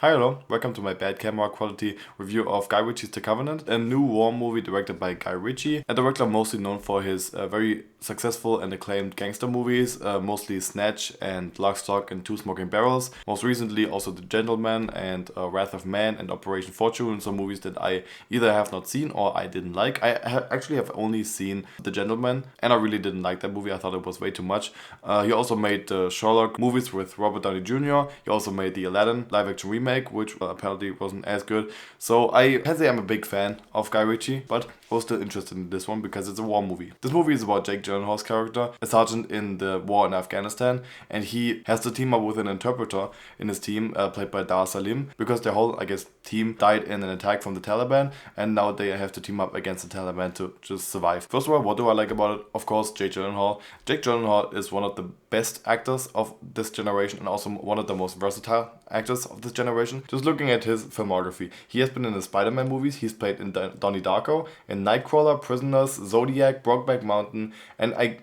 Hi, hello, welcome to my bad camera quality review of Guy Ritchie's The Covenant, a new war movie directed by Guy Ritchie, a director mostly known for his very successful and acclaimed gangster movies, mostly Snatch and Lock, Stock and Two Smoking Barrels. Most recently also The Gentleman and Wrath of Man and Operation Fortune, some movies that I either have not seen or I didn't like. Actually have only seen The Gentleman and I really didn't like that movie. I thought it was way too much. He also made the Sherlock movies with Robert Downey Jr. He also made the Aladdin live action remake, which apparently wasn't as good. So I can say I'm a big fan of Guy Ritchie, but I was still interested in this one because it's a war movie. This movie is about Jake Gyllenhaal's character, a sergeant in the war in Afghanistan, and he has to team up with an interpreter in his team, played by Dar Salim, because their whole, I guess, team died in an attack from the Taliban, and now they have to team up against the Taliban to just survive. First of all, what do I like about it? Of course, Jake Gyllenhaal. Jake Gyllenhaal is one of the best actors of this generation and also one of the most versatile actors of this generation. Just looking at his filmography, he has been in the Spider-Man movies, he's played in Donnie Darko, in Nightcrawler, Prisoners, Zodiac, Brokeback Mountain, and I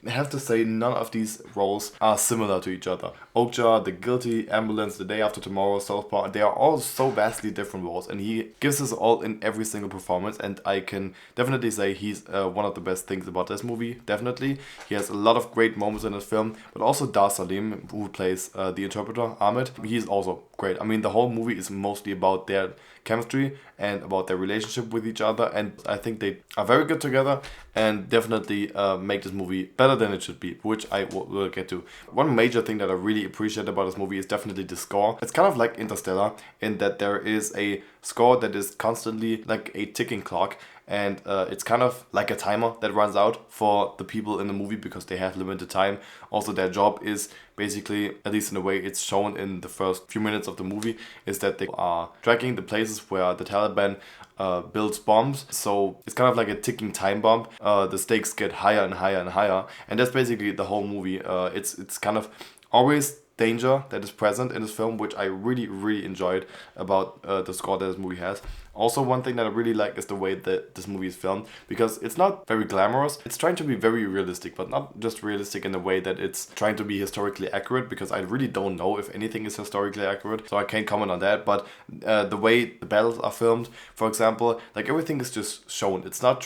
have to say none of these roles are similar to each other. Okja, The Guilty, Ambulance, The Day After Tomorrow, Southpaw, they are all so vastly different roles and he gives us all in every single performance, and I can definitely say he's one of the best things about this movie, definitely. He has a lot of great moments in this film, but also Dar Salim, who plays the interpreter, Ahmed, he's also great. I mean, the whole movie is mostly about their chemistry and about their relationship with each other, and I think they are very good together and definitely make this movie better than it should be, which I will get to. One major thing that I really appreciate about this movie is definitely the score. It's kind of like Interstellar in that there is a score that is constantly like a ticking clock, and it's kind of like a timer that runs out for the people in the movie because they have limited time. Also, their job is basically, at least in the way it's shown in the first few minutes of the movie, is that they are tracking the places where the Taliban builds bombs. So it's kind of like a ticking time bomb. The stakes get higher and higher and higher, and that's basically the whole movie. It's kind of always danger that is present in this film, which I really enjoyed about the score that this movie has. Also, one thing that I really like is the way that this movie is filmed, because it's not very glamorous. It's trying to be very realistic, but not just realistic in the way that it's trying to be historically accurate, because I really don't know if anything is historically accurate, so I can't comment on that. But the way the battles are filmed, for example, like everything is just shown. It's not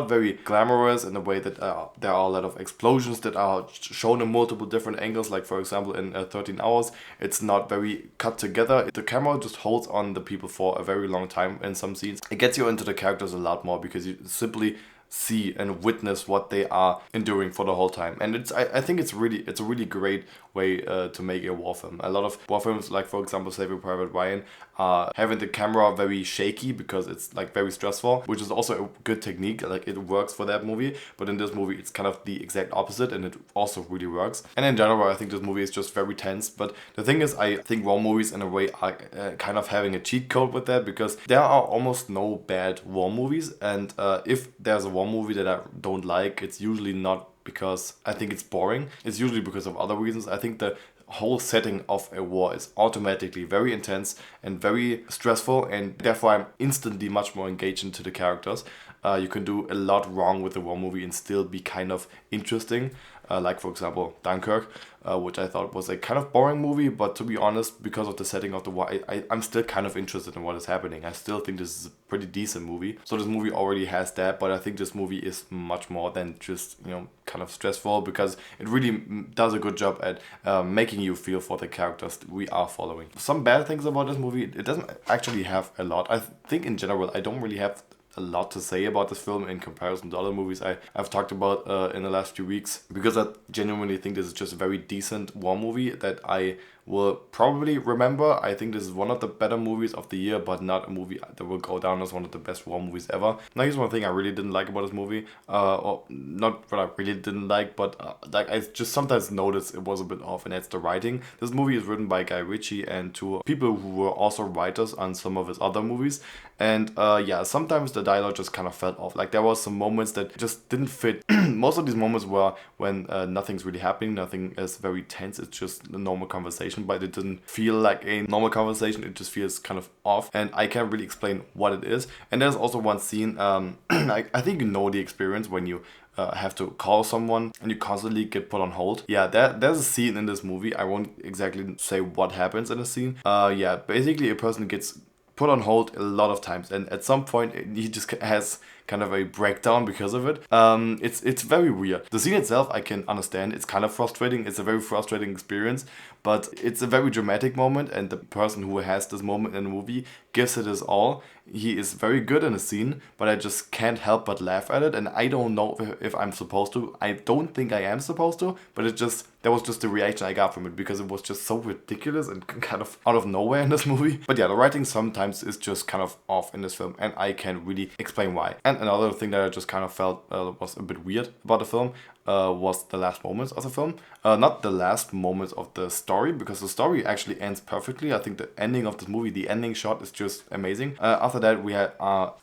very glamorous in the way that there are a lot of explosions that are shown in multiple different angles. Like for example, in 13 Hours, it's not very cut together. The camera just holds on the people for a very long time in some scenes. It gets you into the characters a lot more because you simply see and witness what they are enduring for the whole time, and I think it's a really great way to make a war film. A lot of war films, like for example Saving Private Ryan, are having the camera very shaky because it's like very stressful, which is also a good technique. Like it works for that movie, but in this movie it's kind of the exact opposite, and it also really works. And in general, I think this movie is just very tense. But the thing is, I think war movies in a way are kind of having a cheat code with that, because there are almost no bad war movies, and if there's a war movie that I don't like, it's usually not because I think it's boring. It's usually because of other reasons. I think the whole setting of a war is automatically very intense and very stressful, and therefore I'm instantly much more engaged into the characters. You can do a lot wrong with a war movie and still be kind of interesting. Like for example Dunkirk, which I thought was a kind of boring movie, but to be honest, because of the setting of the war, I'm still kind of interested in what is happening. I still think this is a pretty decent movie. So this movie already has that, but I think this movie is much more than just, kind of stressful, because it really does a good job at making you feel for the characters we are following. Some bad things about this movie, it doesn't actually have a lot. I think in general, I don't really have a lot to say about this film in comparison to other movies I've talked about in the last few weeks, because I genuinely think this is just a very decent war movie that I will probably remember. I think this is one of the better movies of the year, but not a movie that will go down as one of the best war movies ever. Now, here's one thing I really didn't like about this movie, or not what I really didn't like, but like I just sometimes noticed it was a bit off, and that's the writing. This movie is written by Guy Ritchie and two people who were also writers on some of his other movies, and yeah, sometimes the dialogue just kind of fell off. Like there was some moments that just didn't fit. Most of these moments were when nothing's really happening, nothing is very tense, it's just a normal conversation, but it didn't feel like a normal conversation, it just feels kind of off, and I can't really explain what it is. And there's also one scene, I think you know the experience when you have to call someone and you constantly get put on hold. Yeah, there's a scene in this movie. I won't exactly say what happens in the scene. Yeah, basically a person gets put on hold a lot of times, and at some point he just has kind of a breakdown because of it. It's very weird. The scene itself I can understand. It's kind of frustrating. It's a very frustrating experience, but it's a very dramatic moment, and the person who has this moment in the movie gives it his all. He is very good in the scene, but I just can't help but laugh at it, and I don't know if I'm supposed to. I don't think I am supposed to, but that was just the reaction I got from it because it was just so ridiculous and kind of out of nowhere in this movie. But yeah, the writing sometimes is just kind of off in this film, and I can't really explain why. And another thing that I just kind of felt was a bit weird about the film was the last moments of the film. Not the last moments of the story, because the story actually ends perfectly. I think the ending of this movie, the ending shot is just amazing. After that, we had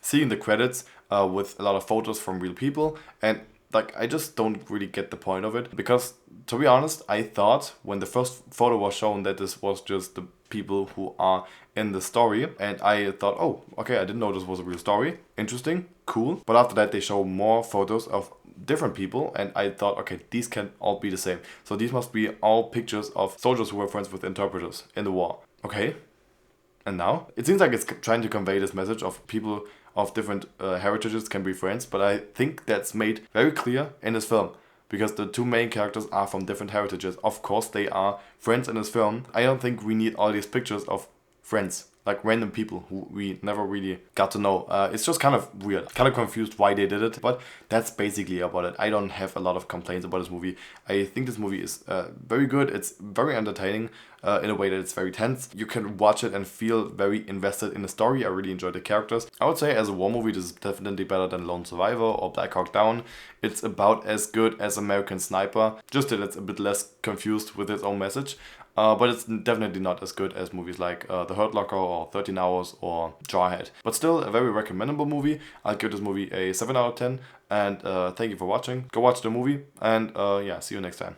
seeing the credits with a lot of photos from real people, and like I just don't really get the point of it, because to be honest, I thought when the first photo was shown that this was just the people who are in the story, and I thought, oh, okay, I didn't know this was a real story. Interesting, cool. But after that, they show more photos of different people, and I thought, okay, these can all be the same. So these must be all pictures of soldiers who were friends with interpreters in the war. Okay. And now? It seems like it's trying to convey this message of people of different heritages can be friends, but I think that's made very clear in this film, because the two main characters are from different heritages. Of course, they are friends in this film. I don't think we need all these pictures of friends, like random people who we never really got to know. It's just kind of weird, kind of confused why they did it, but that's basically about it. I don't have a lot of complaints about this movie. I think this movie is very good. It's very entertaining in a way that it's very tense. You can watch it and feel very invested in the story. I really enjoyed the characters. I would say as a war movie, this is definitely better than Lone Survivor or Black Hawk Down. It's about as good as American Sniper, just that it's a bit less confused with its own message. But it's definitely not as good as movies like The Hurt Locker or 13 Hours or Jarhead. But still a very recommendable movie. I'll give this movie a 7 out of 10. And thank you for watching. Go watch the movie, and yeah, see you next time.